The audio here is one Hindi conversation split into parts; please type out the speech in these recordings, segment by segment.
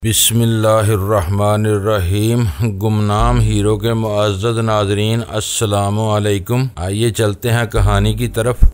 बिस्मिल्लाहिर्रहमानिर्रहीम। गुमनाम हीरो के मुअज़्ज़ज़ नाज़रीन, अस्सलामु अलैकुम। आइए चलते हैं कहानी की तरफ।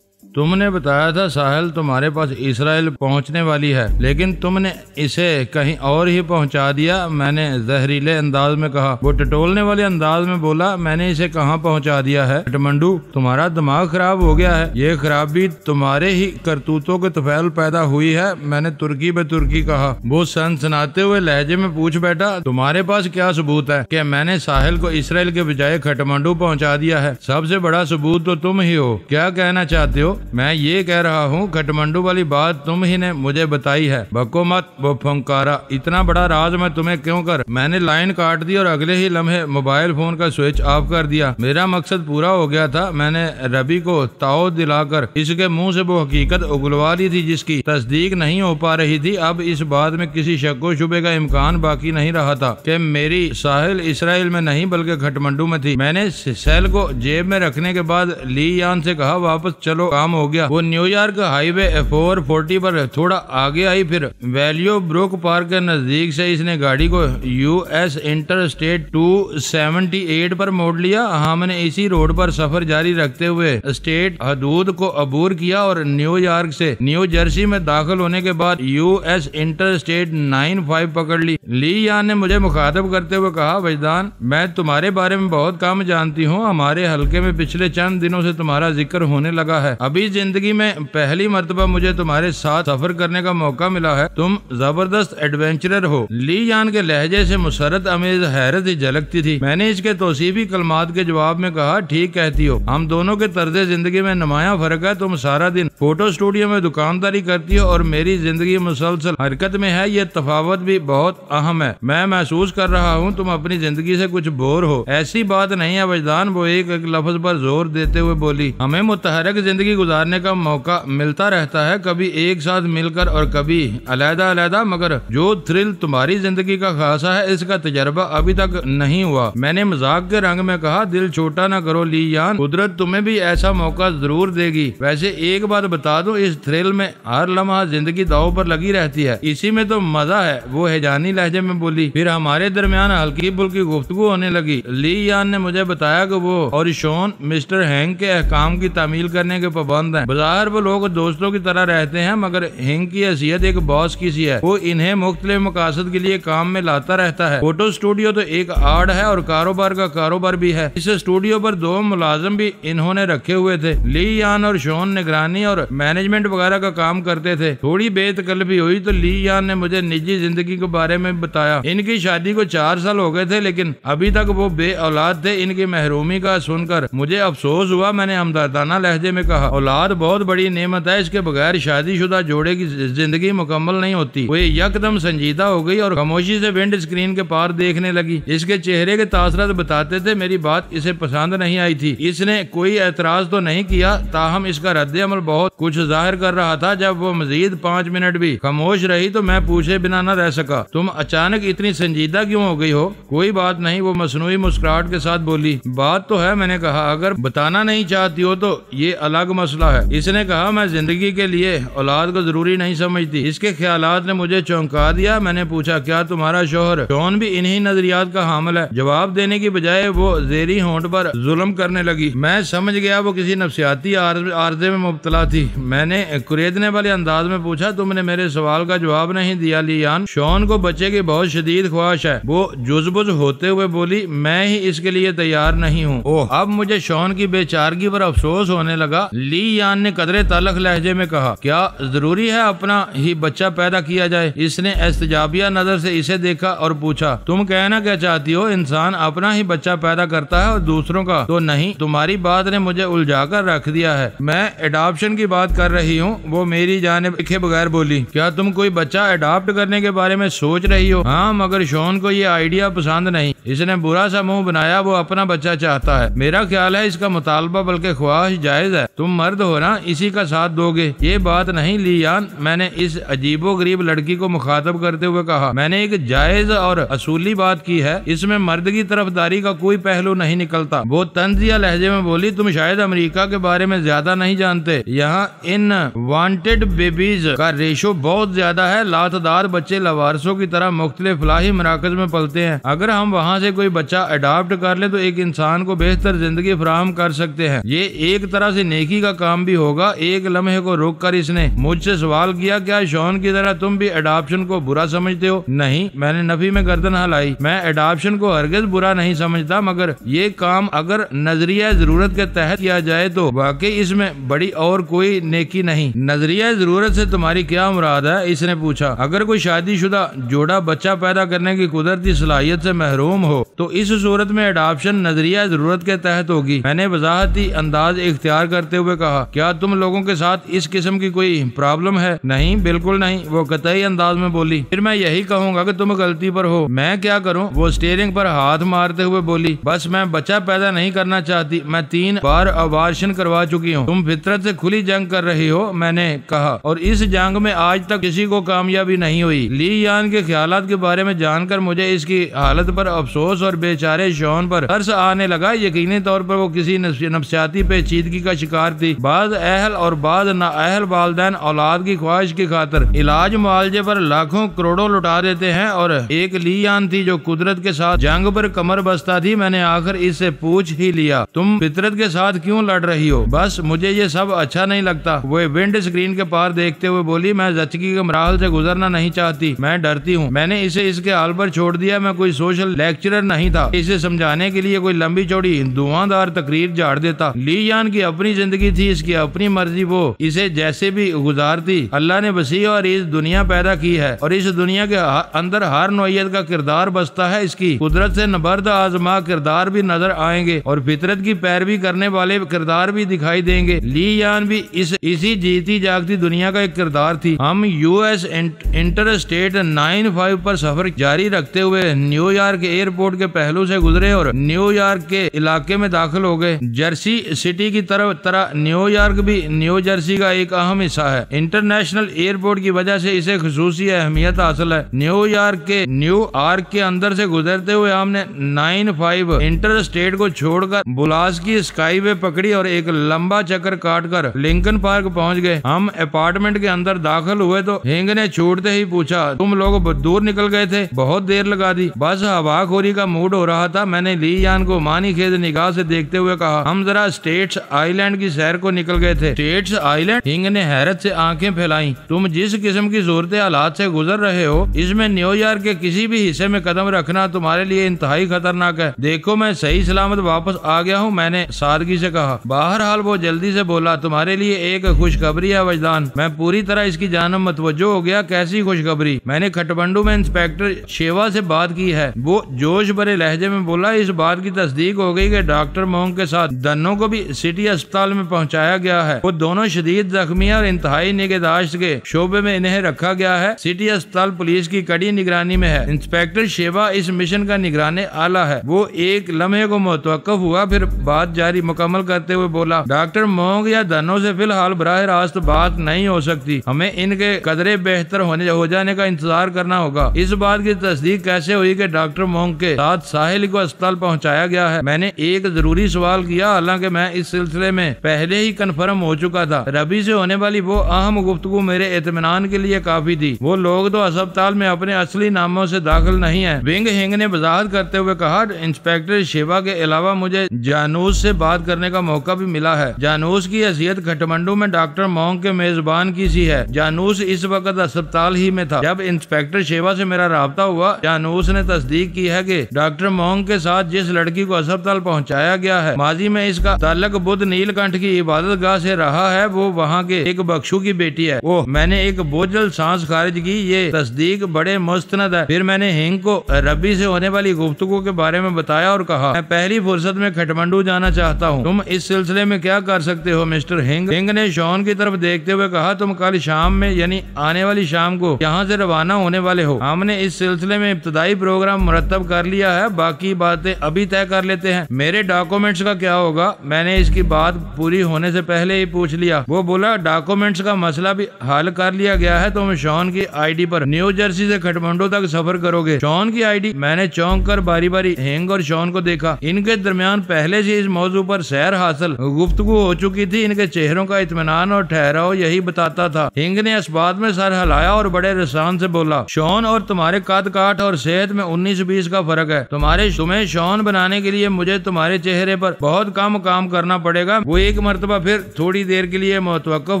तुमने बताया था साहिल तुम्हारे पास इसराइल पहुंचने वाली है, लेकिन तुमने इसे कहीं और ही पहुंचा दिया। मैंने जहरीले अंदाज में कहा। वो टटोलने वाले अंदाज में बोला, मैंने इसे कहां पहुंचा दिया है काठमांडू? तुम्हारा दिमाग खराब हो गया है। ये खराबी तुम्हारे ही करतूतों के तफैल पैदा हुई है। मैंने तुर्की बे तुर्की कहा। वो सनसनाते हुए लहजे में पूछ बैठा, तुम्हारे पास क्या सबूत है कि मैंने साहिल को इसराइल के बजाय काठमांडू पहुंचा दिया है? सबसे बड़ा सबूत तो तुम ही हो। क्या कहना चाहते हो? मैं ये कह रहा हूँ काठमांडू वाली बात तुम ही ने मुझे बताई है। बको मत वो फंकारा, इतना बड़ा राज मैं तुम्हें क्यों कर? मैंने लाइन काट दी और अगले ही लम्हे मोबाइल फोन का स्विच ऑफ कर दिया। मेरा मकसद पूरा हो गया था। मैंने रवि को ताओ दिलाकर इसके मुंह से वो हकीकत उगलवा ली थी जिसकी तस्दीक नहीं हो पा रही थी। अब इस बात में किसी शक व शुबे का इम्कान बाकी नहीं रहा था कि मेरी साहिल इसराइल में नहीं बल्कि काठमांडू में थी। मैंने सेल को जेब में रखने के बाद ली यान से कहा, वापस चलो, काम हो गया। वो न्यूयॉर्क हाईवे 440 पर थोड़ा आगे आई, फिर वैल्यू ब्रुक पार्क के नजदीक से इसने गाड़ी को यूएस इंटरस्टेट 278 पर मोड़ लिया। हमने इसी रोड पर सफर जारी रखते हुए स्टेट हदूद को अबूर किया और न्यूयॉर्क से न्यू जर्सी में दाखिल होने के बाद यूएस इंटरस्टेट 95 पकड़ ली। ली यान ने मुझे मुखातब करते हुए कहा, वजदान, मैं तुम्हारे बारे में बहुत कम जानती हूँ। हमारे हलके में पिछले चंद दिनों से तुम्हारा जिक्र होने लगा है। अभी जिंदगी में पहली मर्तबा मुझे तुम्हारे साथ सफर करने का मौका मिला है। तुम जबरदस्त एडवेंचरर हो। ली यान के लहजे से मुसरत अमेज हैरत ही झलकती थी। मैंने इसके तौसीफी कलमात के जवाब में कहा, ठीक कहती हो। हम दोनों के तर्जे जिंदगी में नुमाया फर्क है। तुम सारा दिन फोटो स्टूडियो में दुकानदारी करती हो और मेरी जिंदगी मुसलसल हरकत में है। ये तफावत भी बहुत अहम है। मैं महसूस कर रहा हूँ तुम अपनी जिंदगी से कुछ बोर हो। ऐसी बात नहीं है वजदान। वो एक लफ्ज पर जोर देते हुए बोली, हमें मुतहरक जिंदगी गुजारने का मौका मिलता रहता है, कभी एक साथ मिलकर और कभी अलहदा अलहदा, मगर जो थ्रिल तुम्हारी जिंदगी का खासा है इसका तजर्बा अभी तक नहीं हुआ। मैंने मजाक के रंग में कहा, दिल छोटा न करो ली यान, कुदरत तुम्हें भी ऐसा मौका जरूर देगी। वैसे एक बात बता दो, इस थ्रिल में हर लम्हा जिंदगी दाव पर लगी रहती है, इसी में तो मजा है। वो हैजानी लहजे में बोली। फिर हमारे दरमियान हल्की फुल्की गुफ्तगू होने लगी। ली यान ने मुझे बताया कि वो और शॉन मिस्टर हैंग के अहकाम की तामील करने के पाबंद है। बाजार वो लोग दोस्तों की तरह रहते हैं, मगर हिंग की हैसियत एक बॉस की सी है। वो इन्हें मुख्तलिफ मकासद के लिए काम में लाता रहता है। फोटो स्टूडियो तो एक आर्ट है और कारोबार का कारोबार भी है। इस स्टूडियो पर 2 मुलाजिम भी इन्होंने रखे हुए थे। ली यान और शॉन निगरानी और मैनेजमेंट वगैरह का काम करते थे। थोड़ी बेतकल्लफी हुई तो ली यान ने मुझे निजी जिंदगी के बारे में बताया। इनकी शादी को 4 साल हो गए थे, लेकिन अभी तक वो बे औलाद थे। इनकी महरूमी का सुनकर मुझे अफसोस हुआ। मैंने हमदर्दाना लहजे में कहा, औलाद बहुत बड़ी नेमत है, इसके बगैर शादीशुदा जोड़े की जिंदगी मुकम्मल नहीं होती। वो यकदम संजीदा हो गई और खामोशी से विंड स्क्रीन के पार देखने लगी। इसके चेहरे के तासरात बताते थे मेरी बात इसे पसंद नहीं आई थी। इसने कोई एतराज तो नहीं किया, ताहम इसका रद्द-ए-अमल बहुत कुछ जाहिर कर रहा था। जब वो मजीद 5 मिनट भी खामोश रही तो मैं पूछे बिना न रह सका, तुम अचानक इतनी संजीदा क्यों हो गई हो? कोई बात नहीं, वो मसनूई मुस्कुराहट के साथ बोली। बात तो है, मैंने कहा, अगर बताना नहीं चाहती हो तो ये अलग मसला है। इसने कहा, मैं जिंदगी के लिए औलाद को जरूरी नहीं समझती। इसके ख्यालात ने मुझे चौंका दिया। मैंने पूछा, क्या तुम्हारा शोहर शॉन भी इन्हीं नजरियात का हामिल है? जवाब देने की बजाय वो जेरी होंठ पर जुल्म करने लगी। मैं समझ गया वो किसी नफसियाती आर्जे में मुब्तला थी। मैंने कुरेदने वाले अंदाज में पूछा, तुमने मेरे सवाल का जवाब नहीं दिया ली यान। शॉन को बच्चे की बहुत शदीद ख्वाहिश है। वो जुज़बुज़ होते हुए बोली, मैं ही इसके लिए तैयार नहीं हूँ। ओह, अब मुझे शॉन की बेचारगी पर अफसोस होने लगा। ली यान ने कदरे तलख लहजे में कहा, क्या जरूरी है अपना ही बच्चा पैदा किया जाए? इसने एस्तजाबिया नजर से इसे देखा और पूछा, तुम कहना क्या चाहती हो? इंसान अपना ही बच्चा पैदा करता है और दूसरों का तो नहीं। तुम्हारी बात ने मुझे उलझाकर रख दिया है। मैं एडॉप्शन की बात कर रही हूँ। वो मेरी जानिब देखे बगैर बोली, क्या तुम कोई बच्चा अडॉप्ट करने के बारे में सोच रही हो? हाँ, मगर शॉन को ये आइडिया पसंद नहीं। इसने बुरा सा मुंह बनाया। वो अपना बच्चा चाहता है। मेरा ख्याल है इसका मुतालबा बल्कि ख्वाहिश जायज है। तुम मर्द मर्द हो ना, इसी का साथ दोगे। ये बात नहीं लियान, मैंने इस अजीबोगरीब लड़की को मुखातब करते हुए कहा। मैंने एक जायज और असूली बात की है, इसमें मर्द की तरफदारी का कोई पहलू नहीं निकलता। वो तंजिया लहजे में बोली, तुम शायद अमेरिका के बारे में ज्यादा नहीं जानते। यहाँ इन वांटेड बेबीज का रेशो बहुत ज्यादा है। लातदार बच्चे लवारसों की तरह मुख्तलिफ फलाही मराकज में पलते हैं। अगर हम वहाँ से कोई बच्चा अडॉप्ट कर ले तो एक इंसान को बेहतर जिंदगी फराहम कर सकते हैं। ये एक तरह से नेकी का काम भी होगा। एक लम्हे को रोक कर इसने मुझसे सवाल किया, क्या शॉन की तरह तुम भी अडॉप्शन को बुरा समझते हो? नहीं, मैंने नफी में गर्दन हिलाई। मैं अडॉप्शन को हरगिज बुरा नहीं समझता, मगर ये काम अगर नजरिया जरूरत के तहत किया जाए तो वाकई इसमें बड़ी और कोई नेकी नहीं। नजरिया जरूरत से तुम्हारी क्या मुराद है? इसने पूछा। अगर कोई शादीशुदा जोड़ा बच्चा पैदा करने की कुदरती सलाहियत से महरूम हो तो इस सूरत में अडॉप्शन नजरिया जरूरत के तहत होगी। मैंने वजाहती अंदाज इख्तियार करते हुए कहा, क्या तुम लोगों के साथ इस किस्म की कोई प्रॉब्लम है? नहीं, बिल्कुल नहीं, वो कतई अंदाज में बोली। फिर मैं यही कहूँगा कि तुम गलती पर हो, मैं क्या करूँ? वो स्टीयरिंग पर हाथ मारते हुए बोली, बस मैं बच्चा पैदा नहीं करना चाहती। मैं 3 बार अबार्शन करवा चुकी हूँ। तुम फितरत से खुली जंग कर रही हो, मैंने कहा, और इस जंग में आज तक किसी को कामयाबी नहीं हुई। ली यान के ख्यालात के बारे में जानकर मुझे इसकी हालत पर अफसोस और बेचारे शॉन पर तरस आने लगा। यकीनी तौर पर वो किसी नफ्सियाती पेचीदगी का शिकार थी। बाद अहल और बाद नाअहल वालिदैन औलाद की ख्वाहिश की खातिर इलाज मुआवजे पर लाखों करोड़ों लुटा देते हैं, और एक ली यान थी जो कुदरत के साथ जंग पर कमर बस्ता थी। मैंने आखिर इससे पूछ ही लिया, तुम फितरत के साथ क्यों लड़ रही हो? बस मुझे ये सब अच्छा नहीं लगता। वो विंड स्क्रीन के पार देखते हुए बोली, मैं जचगी के मराहल से गुजरना नहीं चाहती, मैं डरती हूँ। मैंने इसे इसके हाल पर छोड़ दिया। मैं कोई सोशल लेक्चरर नहीं था, इसे समझाने के लिए कोई लंबी चौड़ी धुआंधार तकरीर झाड़ देता। ली यान की अपनी जिंदगी थी, इसकी अपनी मर्जी, वो इसे जैसे भी गुजारती। अल्लाह ने वसी और इस दुनिया पैदा की है, और इस दुनिया के अंदर हर नौइयत का किरदार बसता है। इसकी कुदरत से नबर्द आजमा किरदार भी नजर आएंगे और फितरत की पैरवी करने वाले किरदार भी दिखाई देंगे। ली यान भी इसी जीती जागती दुनिया का एक किरदार थी। हम यूएस इंटर स्टेट 95 पर सफर जारी रखते हुए न्यूयॉर्क एयरपोर्ट के पहलू से गुजरे और न्यूयॉर्क के इलाके में दाखिल हो गए। जर्सी सिटी की तरह न्यूयॉर्क भी न्यू जर्सी का एक अहम हिस्सा है। इंटरनेशनल एयरपोर्ट की वजह से इसे खुसूसी अहमियत हासिल है। न्यूयॉर्क के अंदर से गुजरते हुए हमने 95 इंटर स्टेट को छोड़कर बुलास की स्काई वे पकड़ी और एक लंबा चक्कर काटकर लिंकन पार्क पहुंच गए। हम अपार्टमेंट के अंदर दाखिल हुए तो हिंग ने छूटते ही पूछा, तुम लोग दूर निकल गए थे, बहुत देर लगा दी। बस हवाखोरी का मूड हो रहा था। मैंने ली यान को मानी खेद निगाह से देखते हुए कहा, हम जरा स्टेट्स आइलैंड की सैर को निकल गए थे। States island? हिंग ने हैरत से आंखें फैलाई। तुम जिस किस्म की सूरत हालात से गुजर रहे हो, इसमें न्यूयॉर्क के किसी भी हिस्से में कदम रखना तुम्हारे लिए इंतहाई खतरनाक है। देखो, मैं सही सलामत वापस आ गया हूँ, मैंने सादगी से कहा। बहरहाल वो जल्दी से बोला, तुम्हारे लिए एक खुशखबरी है वजदान। मैं पूरी तरह इसकी जानब मतवज्जो हो गया। कैसी खुशखबरी? मैंने खटमंडू में इंस्पेक्टर शेवा से बात की है। वो जोश भरे लहजे में बोला, इस बात की तस्दीक हो गई कि डॉक्टर मोंग के साथ दन्नों को भी सिटी अस्पताल में पहुंचाया गया है। वो दोनों शदीद जख्मी है और इंतहाई निगहदाश्त के शोबे में इन्हें रखा गया है। सिटी अस्पताल पुलिस की कड़ी निगरानी में है। इंस्पेक्टर शेवा इस मिशन का निगरानी आला है। वो एक लम्हे को मुतवक्किफ हुआ, फिर बात जारी मुकम्मल करते हुए बोला, डॉक्टर मोंग या दन्नों से फिलहाल बराह रास्त बात नहीं हो सकती। हमें इनके कदरे बेहतर हो जाने का इंतजार करना होगा। इस बात की तस्दीक कैसे हुई कि डॉक्टर मोंग के साथ साहिल को अस्पताल पहुंचाया गया है? मैंने एक जरूरी सवाल किया, हालांकि मैं इस सिलसिले में पहले ही कन्फर्म हो चुका था। रबी से होने वाली वो अहम गुफ्तगू मेरे इत्मीनान के लिए काफी थी। वो लोग तो अस्पताल में अपने असली नामों से दाखिल नहीं है। विंग हिंग ने वजाहत करते हुए कहा, इंस्पेक्टर शिवा के अलावा मुझे जानूस से बात करने का मौका भी मिला है। जानूस की हैसियत खटमंडू में डॉक्टर मोंग के मेजबान की सी है। जानूस इस वक्त अस्पताल ही में था। जब इंस्पेक्टर शेवा से मेरा राब्ता हुआ, जानूस ने तस्दीक की है कि डॉक्टर मोंग के साथ जिस लड़की को अस्पताल पहुंचाया गया है, माजी में इसका ताल्लुक बुद्ध नीलकंठ की इबादत गाह से रहा है। वो वहाँ के एक बख्शू की बेटी है। ओह, मैंने एक बोझल सांस खारिज की। ये तस्दीक बड़े मुस्तनद है। फिर मैंने हिंग को रबी से होने वाली गुफ्तगू के बारे में बताया और कहा, मैं पहली फुर्सत में खटमंडू जाना चाहता हूँ। तुम इस सिलसिले में क्या कर सकते हो मिस्टर हिंग? हिंग ने शॉन की तरफ देखते हुए कहा, तुम कल शाम में यानी आने वाली शाम को यहाँ से रवाना होने वाले हो। हमने इस सिलसिले में इब्तदाई प्रोग्राम मुरतब कर लिया है, बाकी बातें अभी तय कर लेते हैं। मेरे डॉक्यूमेंट्स का क्या होगा? मैंने इसकी बात पूरी होने होने से पहले ही पूछ लिया। वो बोला डॉक्यूमेंट्स का मसला भी हल कर लिया गया है, तुम शॉन की आईडी पर न्यू जर्सी से काठमांडू तक सफर करोगे। शॉन की आईडी? मैंने चौंक कर बारी बारी हिंग और शॉन को देखा। इनके दरमियान पहले से इस मौजू पर सैर हासिल गुफ्तगू हो चुकी थी। इनके चेहरों का इत्मीनान और ठहराव यही बताता था। हिंग ने इस बात में सर हिलाया और बड़े रसान से बोला, शॉन और तुम्हारे कद काठ और सेहत में 19-20 का फर्क है। तुम्हें शॉन बनाने के लिए मुझे तुम्हारे चेहरे पर बहुत कम काम करना पड़ेगा। वो एक मर्तबा फिर थोड़ी देर के लिए मुतवक्किफ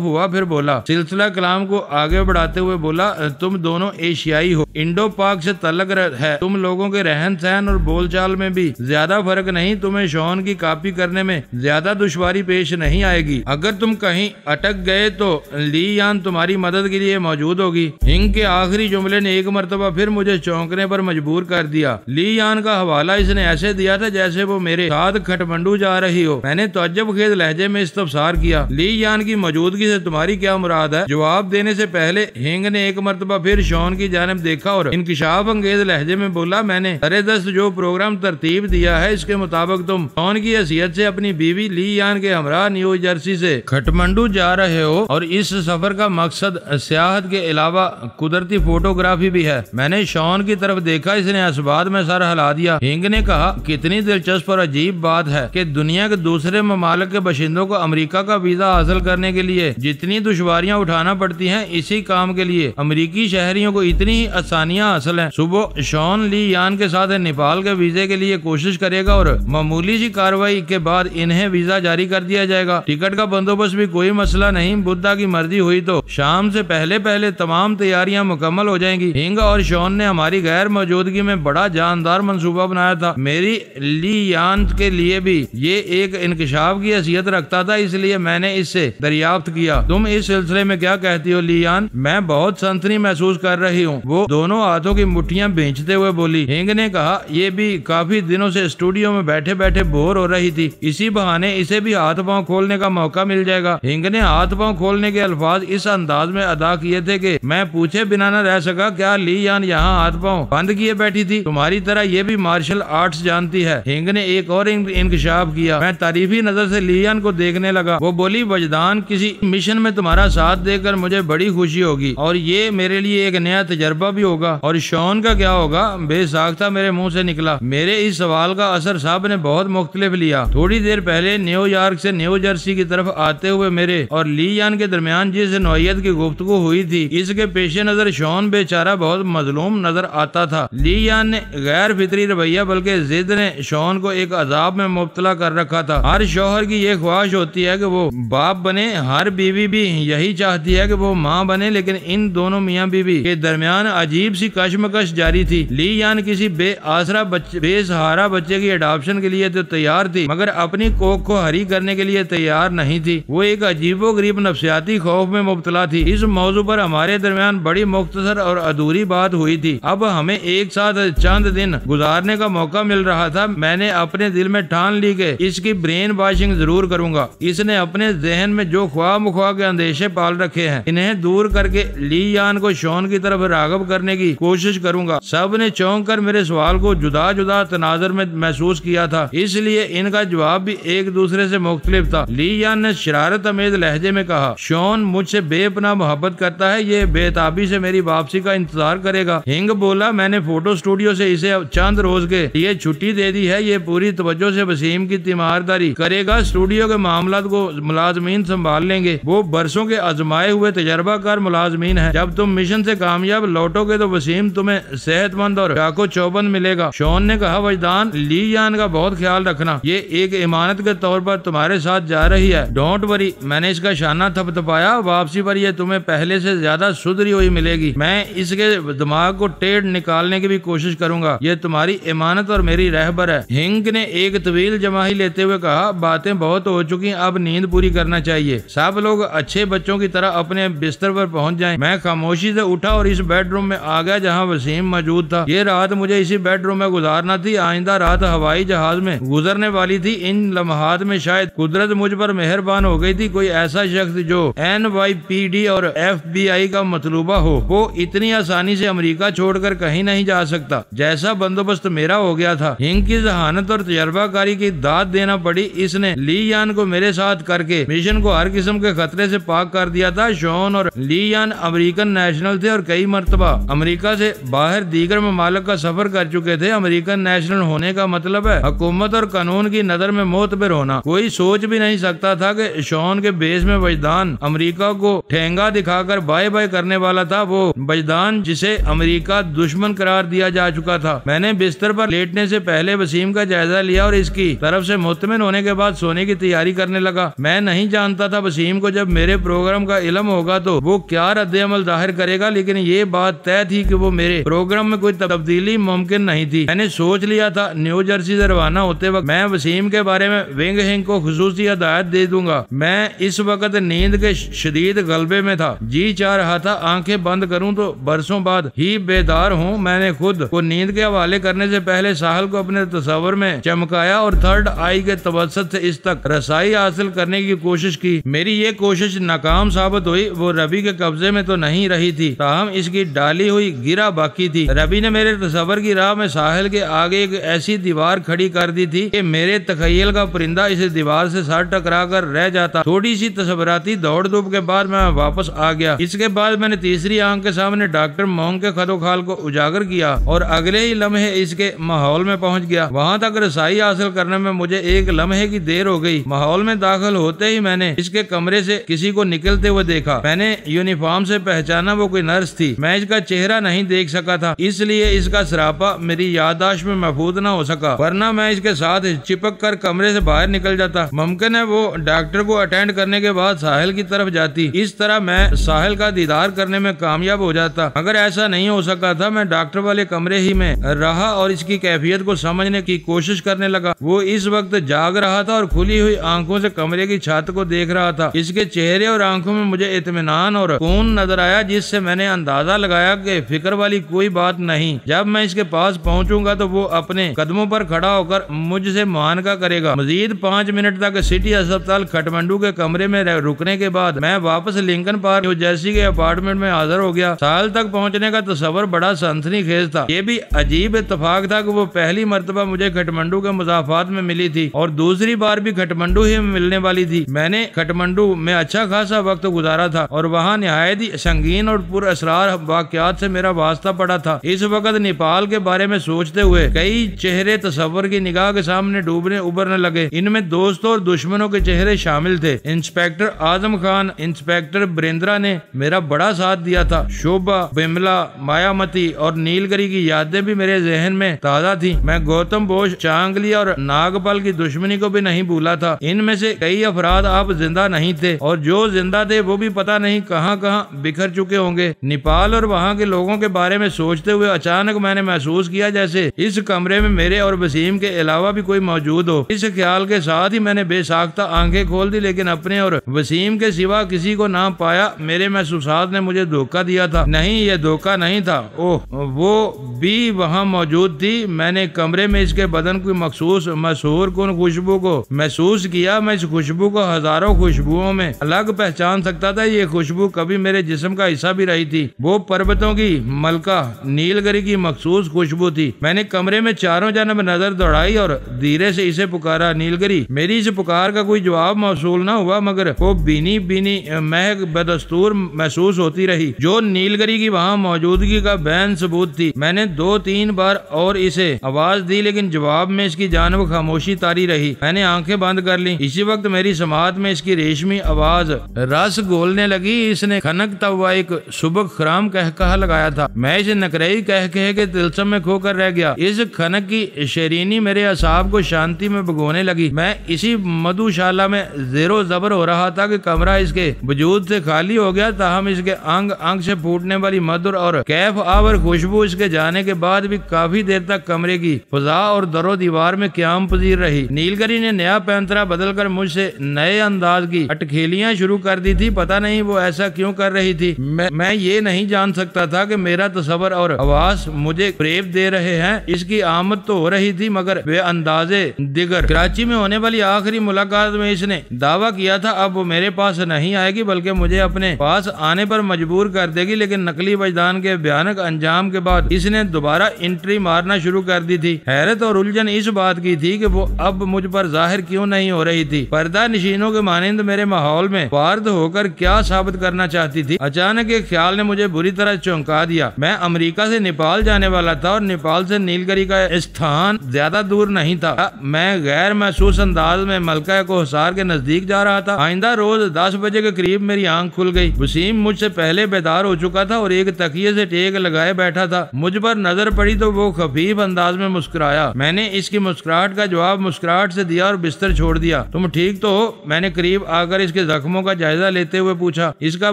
हुआ, फिर बोला, सिलसिला कलाम को आगे बढ़ाते हुए बोला, तुम दोनों एशियाई हो, इंडो पाक से तल्लक है। तुम लोगों के रहन सहन और बोलचाल में भी ज्यादा फर्क नहीं। तुम्हें शॉन की कॉपी करने में ज्यादा दुश्वारी पेश नहीं आएगी। अगर तुम कहीं अटक गए तो ली यान तुम्हारी मदद के लिए मौजूद होगी। हिंग के आखिरी जुमले ने एक मर्तबा फिर मुझे चौंकने पर मजबूर कर दिया। ली यान का हवाला इसने ऐसे दिया था जैसे वो मेरे साथ काठमांडू जा रही हो। मैंने तअज्जुब खेज लहजे में इस्तफसार किया, ली यान की मौजूदगी से तुम्हारी क्या मुराद है? जवाब देने से पहले हिंग ने एक मर्तबा फिर शॉन की जानिब देखा और इंकिशाफ अंगेज लहजे में बोला, मैंने सरे-दस्त जो प्रोग्राम तरतीब दिया है इसके मुताबिक तुम शॉन की हैसियत से अपनी बीवी ली यान के हमरा न्यू जर्सी से काठमांडू जा रहे हो और इस सफर का मकसद सियाहत के अलावा कुदरती फोटोग्राफी भी है। मैंने शॉन की तरफ देखा, इसने इस बात में सर हिला दिया। हिंग ने कहा, कितनी दिलचस्प और अजीब बात है कि दुनिया के दूसरे ममालिक के बाशिंदों को अमेरिका का वीजा हासिल करने के लिए जितनी दुश्वारियां उठाना पड़ती हैं, इसी काम के लिए अमेरिकी शहरियों को इतनी ही आसानियां हासिल हैं। सुबह शॉन ली यान के साथ नेपाल के वीजे के लिए कोशिश करेगा और मामूली सी कार्रवाई के बाद इन्हें वीजा जारी कर दिया जाएगा। टिकट का बंदोबस्त भी कोई मसला नहीं, बुद्धा की मर्जी हुई तो शाम से पहले पहले तमाम तैयारियां मुकम्मल हो जाएंगी। हिंग और शॉन ने हमारी गैर मौजूदगी में बड़ा जानदार मंसूबा बनाया था। मेरी ली यान के लिए भी ये एक इंकिशाफ की हैसियत रखता था, इसलिए मैंने इससे दरियाफ्त किया। तुम इस सिलसिले में क्या कहती हो ली यान? मैं बहुत सनसनी महसूस कर रही हूँ, वो दोनों हाथों की मुट्ठियां भींचते हुए बोली। हिंग ने कहा, ये भी काफी दिनों से स्टूडियो में बैठे बैठे बोर हो रही थी, इसी बहाने इसे भी हाथ पांव खोलने का मौका मिल जाएगा। हिंग ने हाथ पांव खोलने के अल्फाज इस अंदाज में अदा किए थे कि मैं पूछे बिना न रह सका, क्या ली यान यहाँ हाथ पांव बंद किए बैठी थी? तुम्हारी तरह ये भी मार्शल आर्ट्स जानती है। हिंग ने एक और इंकशाफ किया। मैं तारीफी नजर से ली यान को देखने लगा। वो बोली, वजदान, किसी मिशन में तुम्हारा साथ देकर मुझे बड़ी खुशी होगी और ये मेरे लिए एक नया तजर्बा भी होगा। और शॉन का क्या होगा? बेसाख्ता मेरे मुंह से निकला। मेरे इस सवाल का असर साहब ने बहुत मुख्तलिफ लिया। थोड़ी देर पहले न्यूयॉर्क से न्यू जर्सी की तरफ आते हुए मेरे और ली यान के दरमियान जिस नौयत की गुफ्तगू हुई थी, इसके पेश नजर शॉन बेचारा बहुत मजलूम नजर आता था। ली यान ने गैर फितरी रवैया बल्कि जिद ने शॉन को एक अजाब में मुब्तला कर रखा था। हर शौहर की ये ख्वाहिश होती है कि वो बाप बने, हर बीवी भी यही चाहती है कि वो माँ बने, लेकिन इन दोनों मियाँ बीवी के दरमियान अजीब सी कशमकश जारी थी। ली यान किसी बेआसरा बेसहारा बच्चे की अडॉप्शन के लिए तो तैयार थी, मगर अपनी कोख को हरी करने के लिए तैयार नहीं थी। वो एक अजीबो गरीब नफ्सियाती खौफ में मुब्तला थी। इस मौजू पर हमारे दरमियान बड़ी मुख्तसर और अधूरी बात हुई थी। अब हमें एक साथ चंद दिन गुजारने का मौका मिल रहा था। मैंने अपने दिल में ठान ली कि इसकी ब्रेन वॉशिंग जरूर करूंगा। इसने अपने जहन में जो ख्वाह मुख्वाह के अंदेशे पाल रखे हैं, इन्हें दूर करके ली यान को शॉन की तरफ रागब करने की कोशिश करूंगा। सब ने चौंक कर मेरे सवाल को जुदा जुदा तनाजर में महसूस किया था, इसलिए इनका जवाब भी एक दूसरे से मुख्तलिफ था। ली यान ने शरारत अमेज लहजे में कहा, शॉन मुझसे बेपनाह मोहब्बत करता है, ये बेताबी से मेरी वापसी का इंतजार करेगा। हिंग बोला, मैंने फोटो स्टूडियो से इसे चंद रोज के लिए छुट्टी दे दी है, ये पूरी तवज्जो से वसीम की तीमारदारी करेगा। स्टूडियो के मामला को मुलाजमीन संभाल लेंगे, वो बरसों के आजमाए हुए तजर्बाकार मुलाजमीन है। जब तुम मिशन से कामयाब लौटोगे तो वसीम तुम्हें सेहतमंद और चाको चौबंद मिलेगा। शॉन ने कहा, वजदान, ली यान का बहुत ख्याल रखना, ये एक इमानत के तौर पर तुम्हारे साथ जा रही है। Don't worry. मैंने इसका शाना थपथपाया। वापसी पर ये तुम्हें पहले से ज्यादा सुधरी हुई मिलेगी। मैं इसके दिमाग को टेढ़ निकालने की भी कोशिश करूंगा। ये तुम्हारी इमानत और मेरी रहबर है। हिंग ने एक तवील जमाही लेते हुए कहा, बातें बहुत हो चुकी, अब नींद पूरी करना चाहिए। सब लोग अच्छे बच्चों की तरह अपने बिस्तर पर पहुंच जाएं। मैं खामोशी से उठा और इस बेडरूम में आ गया जहां वसीम मौजूद था। ये रात मुझे इसी बेडरूम में गुजारना थी। आइंदा रात हवाई जहाज में गुजरने वाली थी। इन लम्हात में शायद कुदरत मुझ पर मेहरबान हो गई थी। कोई ऐसा शख्स जो NYPD और FBI का मतलूबा हो, वो इतनी आसानी से अमेरिका छोड़कर कहीं नहीं जा सकता, जैसा बंदोबस्त मेरा हो गया था। हिंग की जहानत और तजर्बाकारी की दाद देना पड़ी। इसने ली यान को मेरे मेरे साथ करके मिशन को हर किस्म के खतरे से पाक कर दिया था। शॉन और लियान अमेरिकन नेशनल थे और कई मर्तबा अमेरिका से बाहर दीगर ममालिक का सफर कर चुके थे। अमेरिकन नेशनल होने का मतलब है हुकूमत और कानून की नजर में मोतबर होना। कोई सोच भी नहीं सकता था कि शॉन के बेस में वजदान अमेरिका को ठेंगा दिखाकर बाय बाय करने वाला था, वो वजदान जिसे अमेरिका दुश्मन करार दिया जा चुका था। मैंने बिस्तर पर लेटने से पहले वसीम का जायजा लिया और इसकी तरफ से मुतमिन होने के बाद सोने की तैयारी करने लगा। मैं नहीं जानता था वसीम को जब मेरे प्रोग्राम का इल्म होगा तो वो क्या रद्द-ए-अमल जाहिर करेगा, लेकिन ये बात तय थी कि वो मेरे प्रोग्राम में कोई तब्दीली मुमकिन नहीं थी। मैंने सोच लिया था न्यू जर्सी से रवाना होते वक्त मैं वसीम के बारे में विंग हिंग को खुसूसी हिदायत दे दूंगा। मैं इस वक्त नींद के शदीद गलबे में था। जी चाह रहा था आंखें बंद करूं तो बरसों बाद ही बेदार हूं। मैंने खुद को नींद के हवाले करने से पहले साहिल को अपने तस्वर में चमकाया और थर्ड आई के तवस्सुत से इस तक रसाई हासिल करने की कोशिश की। मेरी ये कोशिश नाकाम साबित हुई। वो रवि के कब्जे में तो नहीं रही थी, ताहम इसकी डाली हुई गिरा बाकी थी। रवि ने मेरे तस्वर की राह में साहिल के आगे एक ऐसी दीवार खड़ी कर दी थी कि मेरे तखय्युल का परिंदा इस दीवार से सर टकरा कर रह जाता। थोड़ी सी तस्वराती दौड़ धूप के बाद मैं वापस आ गया। इसके बाद मैंने तीसरी आंख के सामने डॉक्टर मोंग के खदोखाल को उजागर किया और अगले ही लम्हे इसके माहौल में पहुंच गया। वहां तक रसाई हासिल करने में मुझे एक लम्हे की देर हो गई। माहौल में दाखिल होते ही मैंने इसके कमरे से किसी को निकलते हुए देखा। मैंने यूनिफॉर्म से पहचाना वो कोई नर्स थी। मैं इसका चेहरा नहीं देख सका था, इसलिए इसका सरापा मेरी याददाश्त में महफूज न हो सका, वरना मैं इसके साथ चिपक कर कमरे से बाहर निकल जाता। मुमकिन है वो डॉक्टर को अटेंड करने के बाद साहिल की तरफ जाती। इस तरह मैं साहिल का दीदार करने में कामयाब हो जाता। अगर ऐसा नहीं हो सका था मैं डॉक्टर वाले कमरे ही में रहा और इसकी कैफियत को समझने की कोशिश करने लगा। वो इस वक्त जाग रहा था और खुली हुई आंखों से कमरे की छत को देख रहा था। इसके चेहरे और आंखों में मुझे इत्मीनान और सुकून नजर आया, जिससे मैंने अंदाजा लगाया कि फिक्र वाली कोई बात नहीं। जब मैं इसके पास पहुंचूंगा तो वो अपने कदमों पर खड़ा होकर मुझसे मुआनका करेगा। मजीद 5 मिनट तक सिटी अस्पताल काठमांडू के कमरे में रुकने के बाद मैं वापस लिंकन पार्क न्यू जर्सी के अपार्टमेंट में हाजिर हो गया। साल तक पहुंचने का तस्वर बड़ा सनसनीखेज था। ये भी अजीब इत्तेफाक था कि वो पहली मर्तबा मुझे काठमांडू के मुज़ाफात में मिली थी और दूसरी बार भी काठमांडू ही में मिलने वाली थी। मैंने काठमांडू में अच्छा खासा वक्त गुजारा था और वहाँ निहायत ही संगीन और पुरअसरार वाक़यात से मेरा वास्ता पड़ा था। इस वक्त नेपाल के बारे में सोचते हुए कई चेहरे तस्वर की निगाह के सामने डूबने उभरने लगे। इनमें दोस्तों और दुश्मनों के चेहरे शामिल थे। इंस्पेक्टर आजम खान, इंस्पेक्टर बरिंद्रा ने मेरा बड़ा साथ दिया था। शोभा, बिमला, मायामती और नीलगिरी की यादें भी मेरे जहन में ताजा थी। मैं गौतम बोस, चांगली और नागपाल की दुश्मनी को भी नहीं भूला था। इनमें से कई अफराद आप जिंदा नहीं थे और जो जिंदा थे वो भी पता नहीं कहां बिखर चुके होंगे। नेपाल और वहां के लोगों के बारे में सोचते हुए अचानक मैंने महसूस किया जैसे इस कमरे में मेरे और वसीम के अलावा भी कोई मौजूद हो। इस ख्याल के साथ ही मैंने बेसाख्ता आंखें खोल दी, लेकिन अपने और वसीम के सिवा किसी को ना पाया। मेरे महसूसात ने मुझे धोखा दिया था। नहीं, ये धोखा नहीं था। ओह, वो भी वहाँ मौजूद थी। मैंने कमरे में इसके बदन की मखसूस मशहूर कुन खुशबू को महसूस किया। मैं इस खुशबू को हजारों खुशबुओं में अलग पहचान सकता था। ये खुशबू कभी मेरे जिस्म का हिस्सा भी रही थी। वो पर्वतों की मलका नीलगिरी की मखसूस खुशबू थी। मैंने कमरे में चारों जानब नजर दौड़ाई और धीरे से इसे पुकारा, नीलगिरी। मेरी इस पुकार का कोई जवाब मौसूल न हुआ, मगर वो बीनी बीनी महक बदस्तूर महसूस होती रही जो नीलगिरी की वहाँ मौजूदगी का बैन सबूत थी। मैंने 2-3 बार और इसे आवाज दी, लेकिन जवाब में इसकी जानब खामोशी तारी रही। मैंने आंखें बंद कर ली। इसी वक्त मेरी समात में इसकी रेशमी आवाज रस घोलने लगी। इसने खनकता हुआ एक सुबह खराम कह लगाया था। मैं इसे नकरई कह के तिलस्म में खोकर रह गया। इस खनक की शरीनी मेरे असाब को शांति में भगोने लगी। मैं इसी मधुशाला में जेरो जबर हो रहा था कि कमरा इसके वजूद से खाली हो गया। ताहम इसके अंग अंग से फूटने वाली मधुर और कैफ आवर खुशबू इसके जाने के बाद भी काफी देर तक कमरे की फजा और दरो दीवार में क्याम पजीर रही। नीलगिरी ने नया पैंतरा बदलकर मुझसे नए अंदाज की अटखेलियां शुरू कर दी थी। पता नहीं वो ऐसा क्यों कर रही थी। मैं ये नहीं जान सकता था कि मेरा तस्वर और आवाज मुझे फरेब दे रहे हैं। इसकी आमद तो हो रही थी, मगर वे अंदाजे दिगर। कराची में होने वाली आखिरी मुलाकात में इसने दावा किया था अब वो मेरे पास नहीं आएगी, बल्कि मुझे अपने पास आने पर मजबूर कर देगी। लेकिन नकली वजदान के भयानक अंजाम के बाद इसने दोबारा एंट्री मारना शुरू कर दी थी। हैरत और उलझन इस बात की थी कि वो अब मुझ पर जाहिर क्यों नहीं हो रही थी। थी। पर्दा नशीनों के मानंद मेरे माहौल में वार्द होकर क्या साबित करना चाहती थी। अचानक एक ख्याल ने मुझे बुरी तरह चौंका दिया। मैं अमेरिका से नेपाल जाने वाला था और नेपाल से नीलगिरी का स्थान ज्यादा दूर नहीं था। मैं गैर महसूस अंदाज में मलका कोहसार के नजदीक जा रहा था। आइंदा रोज 10 बजे के करीब मेरी आंख खुल गई। वसीम मुझसे पहले बेदार हो चुका था और एक तकिए से टेक लगाए बैठा था। मुझ पर नजर पड़ी तो वो खफीफ अंदाज में मुस्कुराया। मैंने इसकी मुस्कुराहट का जवाब मुस्कुराहट से दिया और बिस्तर छोड़ दिया। तुम ठीक तो हो? मैंने करीब आकर इसके जख्मों का जायजा लेते हुए पूछा। इसका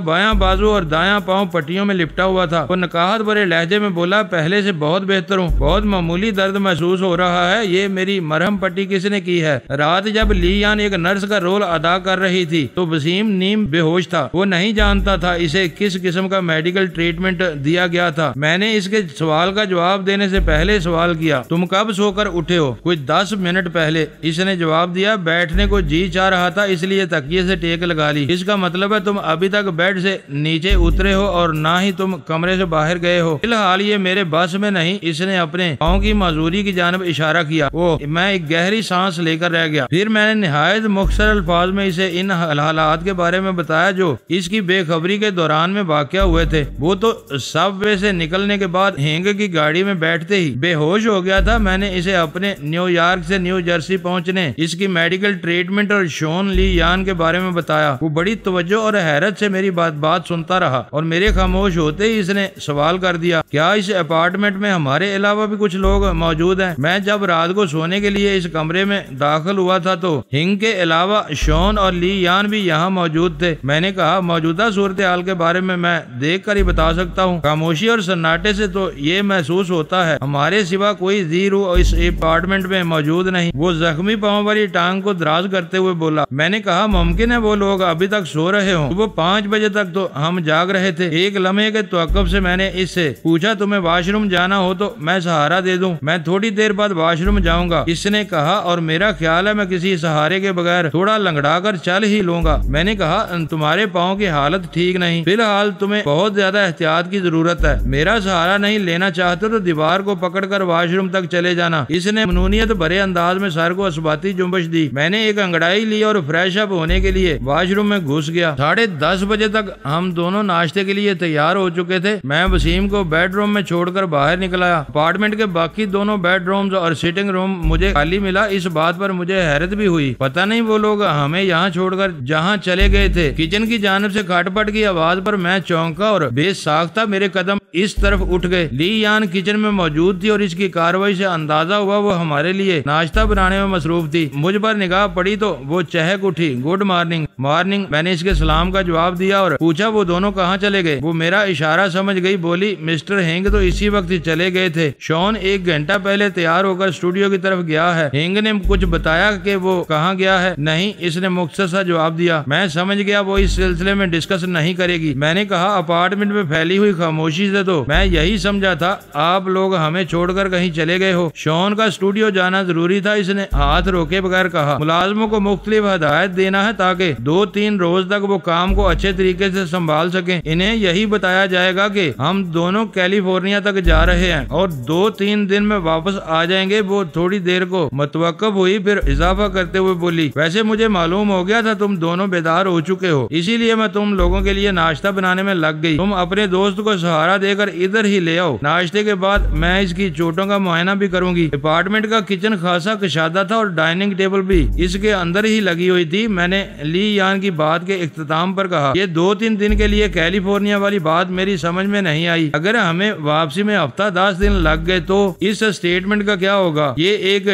बायां बाजू और दायां पांव पट्टियों में लिपटा हुआ था। वो नकाहत भरे लहजे में बोला, पहले से बहुत बेहतर हूँ। बहुत मामूली दर्द महसूस हो रहा है। ये मेरी मरहम पट्टी किसने की है? रात जब लीयान एक नर्स का रोल अदा कर रही थी तो वसीम नीम बेहोश था। वो नहीं जानता था इसे किस किस्म का मेडिकल ट्रीटमेंट दिया गया था। मैंने इसके सवाल का जवाब देने से पहले सवाल किया, तुम कब सोकर उठे हो? कुछ 10 मिनट पहले, इसने जवाब दिया। बैठने को जी चाह रहा था इसलिए तकिए से टेक लगा ली। इसका मतलब है तुम अभी तक बेड से नीचे उतरे हो और ना ही तुम कमरे से बाहर गए हो। फिलहाल ये मेरे बस में नहीं। इसने अपने पाँव की मजदूरी की जानब इशारा किया। वो मैं एक गहरी सांस लेकर रह गया। फिर मैंने निहायत मुख्तसर अल्फाज में इसे इन हालात के बारे में बताया जो इसकी बेखबरी के दौरान में वाक़या हुए थे। वो तो सबवे से निकलने के बाद हिंग की गाड़ी में बैठते ही बेहोश हो गया था। मैंने इसे अपने न्यूयॉर्क से न्यू जर्सी पहुंचने, इसकी मेडिकल ट्रीटमेंट और शॉन ली यान के बारे में बताया। वो बड़ी तवज्जो और हैरत से मेरी बात सुनता रहा और मेरे खामोश होते ही इसने सवाल कर दिया, क्या इस अपार्टमेंट में हमारे अलावा भी कुछ लोग मौजूद हैं? मैं जब रात को सोने के लिए इस कमरे में दाखिल हुआ था तो हिंग के अलावा शॉन और ली यान भी यहाँ मौजूद थे। मैंने कहा, मौजूदा सूरत हाल के बारे में मैं देख कर ही बता सकता हूँ। खामोशी और सन्नाटे से तो ये महसूस होता है हमारे सिवा कोई जीरो इस अपार्टमेंट में मौजूद नहीं। वो जख्मी पाँव वाली टांग को दराज करते हुए बोला। मैंने कहा, मुमकिन है वो लोग अभी तक सो रहे हों। सुबह 5 बजे तक तो हम जाग रहे थे। एक लम्हे के तवक्कुफ से मैंने इससे पूछा, तुम्हें वॉशरूम जाना हो तो मैं सहारा दे दूं। मैं थोड़ी देर बाद वॉशरूम जाऊंगा, इसने कहा, और मेरा ख्याल है मैं किसी सहारे के बगैर थोड़ा लंगड़ा कर चल ही लूंगा। मैंने कहा, तुम्हारे पाँव की हालत ठीक नहीं, फिलहाल तुम्हें बहुत ज्यादा एहतियात की जरूरत है। मेरा सहारा नहीं लेना चाहते तो दीवार को पकड़कर वॉशरूम तक चले जाना। इसने मनूनियत भरे अंदाज में सर को असबाती जुम्बश दी। मैंने एक अंगड़ाई ली और फ्रेश अप होने के लिए वॉशरूम में घुस गया। 10:30 बजे तक हम दोनों नाश्ते के लिए तैयार हो चुके थे। मैं वसीम को बेडरूम में छोड़कर बाहर निकल आया। अपार्टमेंट के बाकी दोनों बेडरूम्स और सिटिंग रूम मुझे खाली मिला। इस बात पर मुझे हैरत भी हुई। पता नहीं वो लोग हमें यहाँ छोड़कर जहाँ चले गए थे। किचन की जानिब से खटपट की आवाज पर मैं चौंका और बेसाख्ता मेरे कदम इस तरफ उठ गए। ली यान किचन में मौजूद थी और इसकी कार्रवाई से अंदाजा हुआ वो हमारे लिए नाश्ता बनाने में मसरूफ थी। मुझ पर निगाह पड़ी तो वो चहक उठी। Good morning. मॉर्निंग। मैंने इसके सलाम का जवाब दिया और पूछा, वो दोनों कहाँ चले गए? वो मेरा इशारा समझ गई। बोली, मिस्टर हिंग तो इसी वक्त ही चले गए थे। शॉन 1 घंटा पहले तैयार होकर स्टूडियो की तरफ गया है। हिंग ने कुछ बताया कि वो कहाँ गया है? नहीं, इसने मुख्तसर सा जवाब दिया। मैं समझ गया वो इस सिलसिले में डिस्कस नहीं करेगी। मैंने कहा, अपार्टमेंट में फैली हुई खामोशी से तो मैं यही समझा था आप लोग हमें छोड़कर कहीं चले गए हो। शॉन का स्टूडियो जाना जरूरी था, इसने हाथ रोके बगैर कहा। मुलाजमों को मुख्तलिफ हदायत देना है ताकि 2-3 रोज तक वो काम को अच्छे तरीके से संभाल सकें। इन्हें यही बताया जाएगा कि हम दोनों कैलिफोर्निया तक जा रहे हैं और 2-3 दिन में वापस आ जाएंगे। वो थोड़ी देर को मतवक्कफ हुई, फिर इजाफा करते हुए बोली, वैसे मुझे मालूम हो गया था तुम दोनों बेदार हो चुके हो, इसीलिए मैं तुम लोगों के लिए नाश्ता बनाने में लग गई। तुम अपने दोस्त को सहारा देकर इधर ही ले आओ। नाश्ते के बाद मैं इसकी चोटों का मुआयना भी करूंगी। अपार्टमेंट का किचन खासा कशादा था और डाइनिंग टेबल भी इसके अंदर ही लगी हुई थी। मैंने ली यान की बात के इख्तिताम पर कहा, ये 2-3 दिन के लिए कैलिफोर्निया वाली बात मेरी समझ में नहीं आई। अगर हमें वापसी में हफ्ता 10 दिन लग गए तो इस स्टेटमेंट का क्या होगा? ये एक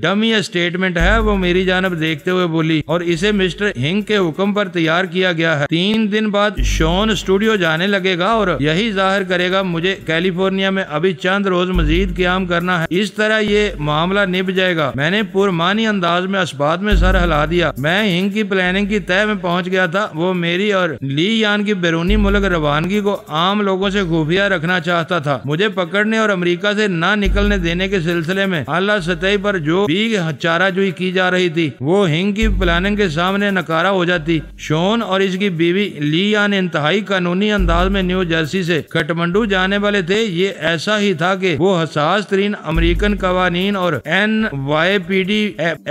डमी स्टेटमेंट है, वो मेरी जानब देखते हुए बोली, और इसे मिस्टर हिंग के हुक्म पर तैयार किया गया है। 3 दिन बाद शॉन स्टूडियो जाने लगेगा और यही जाहिर करेगा मुझे कैलिफोर्निया में अभी चंद रोज मजीद क्याम करना है। इस तरह ये मामला निभ जाएगा। मैंने पुरमानी अंदाज में अस्बात में सर हिला दिया। मैं हिंग की प्लानिंग की तय में पहुंच गया था। वो मेरी और ली यान की बैरूनी मुल्क रवानगी को आम लोगों से खुफिया रखना चाहता था। मुझे पकड़ने और अमेरिका से ना निकलने देने के सिलसिले में आला सतह पर जो भी चाराजोई की जा रही थी वो हिंग की प्लानिंग के सामने नकारा हो जाती। शॉन और इसकी बीवी ली यान इंतहाई कानूनी अंदाज में न्यू जर्सी से काठमांडू खटमंडू जाने वाले थे ये ऐसा ही था कि वो हसास तरीन अमेरिकन कवानीन और NYPD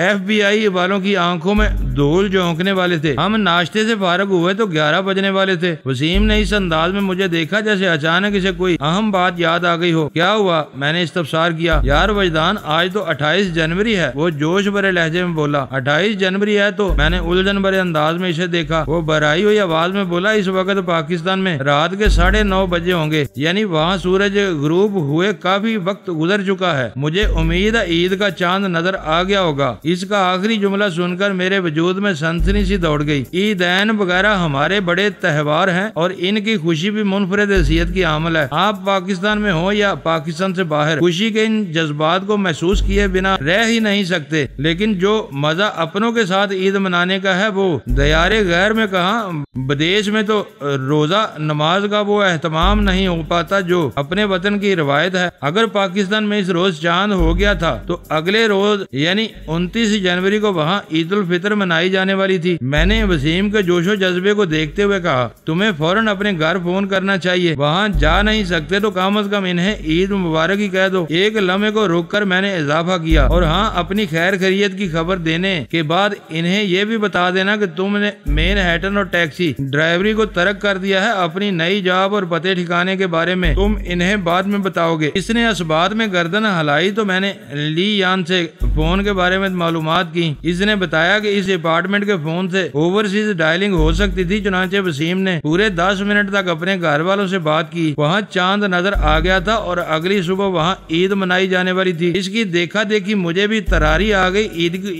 FBI वालों की आंखों में धूल झोंकने वाले थे। हम नाश्ते से फारग हुए तो 11 बजने वाले थे। वसीम ने इस अंदाज में मुझे देखा जैसे अचानक इसे कोई अहम बात याद आ गई हो। क्या हुआ? मैंने इस्तफसार किया। यार वजदान, आज तो 28 जनवरी है। वो जोश भरे लहजे में बोला। 28 जनवरी है? तो मैंने उलझन भरे अंदाज में इसे देखा। वो बराई हुई आवाज में बोला, इस वक्त पाकिस्तान में रात के 9:30 बजे होंगे, यानी वहाँ सूरज गुरूब हुए काफी वक्त गुजर चुका है। मुझे उम्मीद है ईद का चांद नजर आ गया होगा। इसका आखिरी जुमला सुनकर मेरे वजूद में सनसनी सी दौड़ गई। ईदैन वगैरह हमारे बड़े त्योहार हैं और इनकी खुशी भी मुनफरद हैसियत की आमल है। आप पाकिस्तान में हो या पाकिस्तान से बाहर, खुशी के इन जज्बात को महसूस किए बिना रह ही नहीं सकते। लेकिन जो मजा अपनों के साथ ईद मनाने का है वो दयारे गैर में कहाँ। विदेश में तो रोजा नमाज का वो एहतमाम नहीं हो पाता जो अपने वतन की रवायत है। अगर पाकिस्तान में इस रोज चांद हो गया था तो अगले रोज यानी 29 जनवरी को वहाँ ईद उल फितर मनाई जाने वाली थी। मैंने वसीम के जोशो जज्बे को देखते हुए कहा, तुम्हें फौरन अपने घर फोन करना चाहिए। वहाँ जा नहीं सकते तो कम से कम इन्हें ईद मुबारक ही कह दो। एक लम्हे को रोककर मैंने इजाफा किया, और हाँ, अपनी खैर खैरियत की खबर देने के बाद इन्हें ये भी बता देना कि तुमने मैनहट्टन और टैक्सी ड्राइवरी को तर्क कर दिया है। अपनी नई जॉब और पते ठिकाने के बारे में तुम इन्हें बाद में बताओगे। इसने इस बात में गर्दन हिलाई तो मैंने ली यान से फोन के बारे में मालूमात की। इसने बताया कि इस अपार्टमेंट के फोन से ओवरसीज डायलिंग हो सकती थी। चुनांचे वसीम ने पूरे 10 मिनट तक अपने घर वालों से बात की। वहाँ चांद नजर आ गया था और अगली सुबह वहाँ ईद मनाई जाने वाली थी। इसकी देखा देखी मुझे भी तरारी आ गई।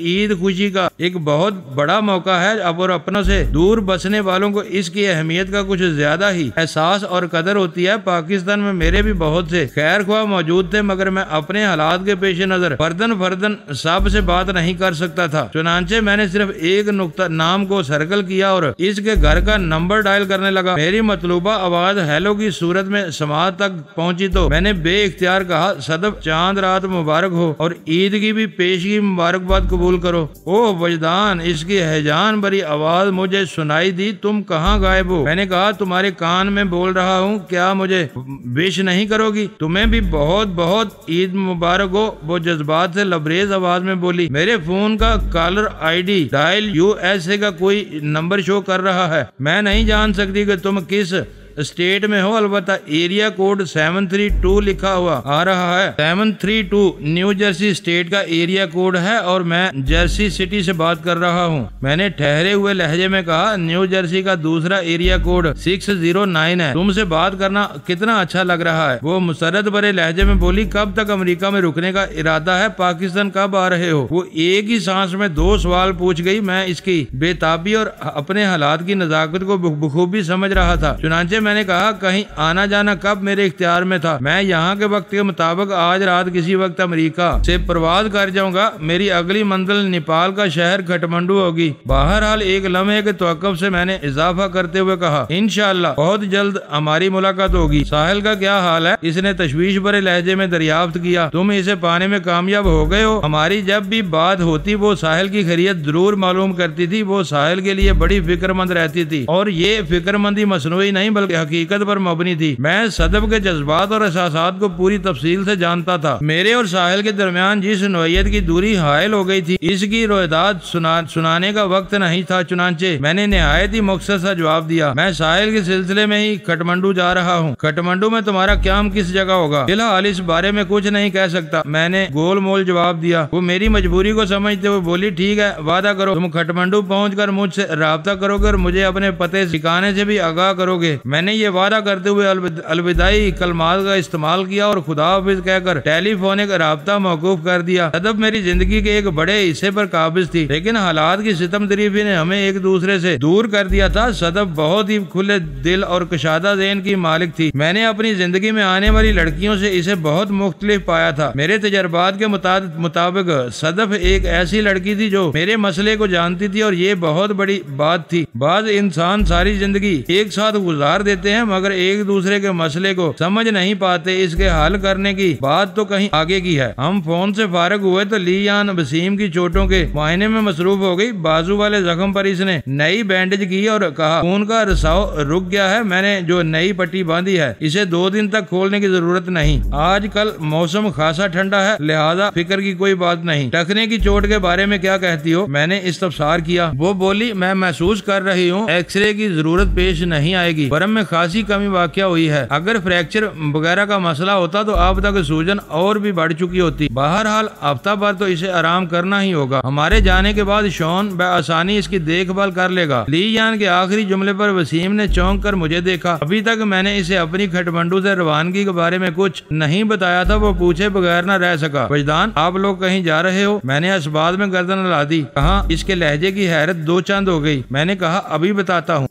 ईद खुशी का एक बहुत बड़ा मौका है। अब और अपनों से दूर बसने वालों को इसकी अहमियत का कुछ ज्यादा ही एहसास और कदर होती है। पाकिस्तान में मेरे भी बहुत से खैर ख्वाह मौजूद थे, मगर मैं अपने हालात के पेश नजर फर्दन सब से बात नहीं कर सकता था। चुनांचे मैंने सिर्फ एक नुक्ता नाम को सर्कल किया और इसके घर का नंबर डायल करने लगा। मेरी मतलूबा आवाज हेलो की सूरत में समाज तक पहुंची तो मैंने बेइख्तियार कहा, सदफ चांद रात मुबारक हो और ईद की भी पेशगी मुबारकबाद कबूल करो। ओह वजदान, इसकी हैजान भरी आवाज मुझे सुनाई दी। तुम कहाँ गायब हो? मैंने कहा, तुम्हारे कान में बोल रहा हूँ, क्या मुझे विश नहीं करोगी? तुम्हें भी बहुत बहुत ईद मुबारक हो। वो जज्बात से लबरेज आवाज में बोली। मेरे फोन का कॉलर ID डायल USA का कोई नंबर शो कर रहा है। मैं नहीं जान सकती कि तुम किस स्टेट में हो, अलबत्ता एरिया कोड 732 लिखा हुआ आ रहा है। 732 न्यू जर्सी स्टेट का एरिया कोड है और मैं जर्सी सिटी से बात कर रहा हूँ। मैंने ठहरे हुए लहजे में कहा, न्यू जर्सी का दूसरा एरिया कोड 609 है। तुमसे बात करना कितना अच्छा लग रहा है। वो मुसरत भरे लहजे में बोली, कब तक अमेरिका में रुकने का इरादा है? पाकिस्तान कब आ रहे हो? वो एक ही सांस में 2 सवाल पूछ गई। मैं इसकी बेताबी और अपने हालात की नजाकत को बखूबी समझ रहा था। चुनांचे मैंने कहा, कहीं आना जाना कब मेरे इख्तियार में था? मैं यहाँ के वक्त के मुताबिक आज रात किसी वक्त अमेरिका से प्रवास कर जाऊंगा। मेरी अगली मंजिल नेपाल का शहर काठमांडू होगी। बहरहाल एक लम्हे के तवक्कुफ से मैंने इजाफा करते हुए कहा, इंशाअल्लाह बहुत जल्द हमारी मुलाकात होगी। साहिल का क्या हाल है? इसने तशवीश भरे लहजे में दरियाफ्त किया। तुम इसे पाने में कामयाब हो गए हो? हमारी जब भी बात होती वो साहिल की खैरियत जरूर मालूम करती थी। वो साहिल के लिए बड़ी फिक्रमंद रहती थी और ये फिक्रमंदी मसनूई नहीं बल्कि हकीकत पर मबनी थी। मैं सदफ के जज्बात और एहसासात को पूरी तफसील से जानता था। मेरे और साहिल के दरमियान जिस नोयत की दूरी हायल हो गई थी, इसकी रोयदाद सुनाने का वक्त नहीं था। चुनांचे मैंने निहायत ही मुख्तसर सा जवाब दिया, मैं साहिल के सिलसिले में ही काठमांडू जा रहा हूँ। काठमांडू में तुम्हारा क्याम किस जगह होगा? फिलहाल इस बारे में कुछ नहीं कह सकता, मैंने गोल मोल जवाब दिया। वो मेरी मजबूरी को समझते हुए बोली, ठीक है, वादा करो तुम काठमांडू पहुँचकर मुझसे राब्ता करोगे और मुझे अपने पते ठिकाने से भी आगाह करोगे। मैंने ये वादा करते हुए अलविदाई कलमात का इस्तेमाल किया और खुदा हाफिज कहकर टेलीफोनिक राब्ता मौकूफ कर दिया। सदफ मेरी जिंदगी के एक बड़े हिस्से पर काबिज थी, लेकिन हालात की सितमदरीफी ने हमें एक दूसरे से दूर कर दिया था। सदफ बहुत ही खुले दिल और कशादा ज़हन की मालिक थी। मैंने अपनी जिंदगी में आने वाली लड़कियों से इसे बहुत मुख्तलिफ पाया था। मेरे तजर्बात के मुताबिक सदफ एक ऐसी लड़की थी जो मेरे मसले को जानती थी और ये बहुत बड़ी बात थी। बाज इंसान सारी जिंदगी एक साथ गुजार देते देते हैं मगर एक दूसरे के मसले को समझ नहीं पाते। इसके हल करने की बात तो कहीं आगे की है। हम फोन से फारग हुए तो लीयान वसीम की चोटों के मुआयने में मसरूफ हो गई। बाजू वाले जख्म पर इसने नई बैंडेज की और कहा खून का रिसाव रुक गया है। मैंने जो नई पट्टी बांधी है इसे 2 दिन तक खोलने की जरूरत नहीं। आजकल मौसम खासा ठंडा है, लिहाजा फिक्र की कोई बात नहीं। टखने की चोट के बारे में क्या कहती हो? मैंने इस्तफसार किया। वो बोली मैं महसूस कर रही हूँ एक्सरे की जरूरत पेश नहीं आएगी। बरम में खासी कमी वाक़या हुई है। अगर फ्रैक्चर वगैरह का मसला होता तो अब तक सूजन और भी बढ़ चुकी होती। बहरहाल हफ्ता भर तो इसे आराम करना ही होगा। हमारे जाने के बाद शॉन बआसानी इसकी देखभाल कर लेगा। लीयान के आखिरी जुमले पर वसीम ने चौंक कर मुझे देखा। अभी तक मैंने इसे अपनी खटमंडू से रवानगी के बारे में कुछ नहीं बताया था। वो पूछे बगैर न रह सका। वजदान आप लोग कहीं जा रहे हो? मैंने इस बात में गर्दन हिला दी। कहा? इसके लहजे की हैरत 2 चांद हो गई। मैंने कहा अभी बताता हूँ।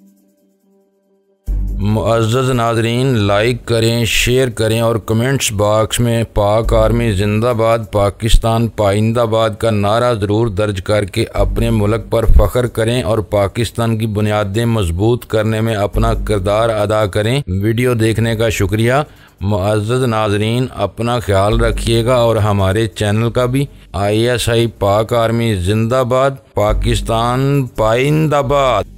मुअज़्ज़ज़ नाज़रीन, लाइक करें, शेयर करें और कमेंट्स बॉक्स में पाक आर्मी जिंदाबाद, पाकिस्तान पाइंदाबाद का नारा ज़रूर दर्ज करके अपने मुल्क पर फ़ख्र करें और पाकिस्तान की बुनियादें मजबूत करने में अपना किरदार अदा करें। वीडियो देखने का शुक्रिया। मुअज़्ज़ज़ नाज़रीन, अपना ख्याल रखिएगा और हमारे चैनल का भी। ISI पाक आर्मी जिंदाबाद, पाकिस्तान पाइंदाबाद।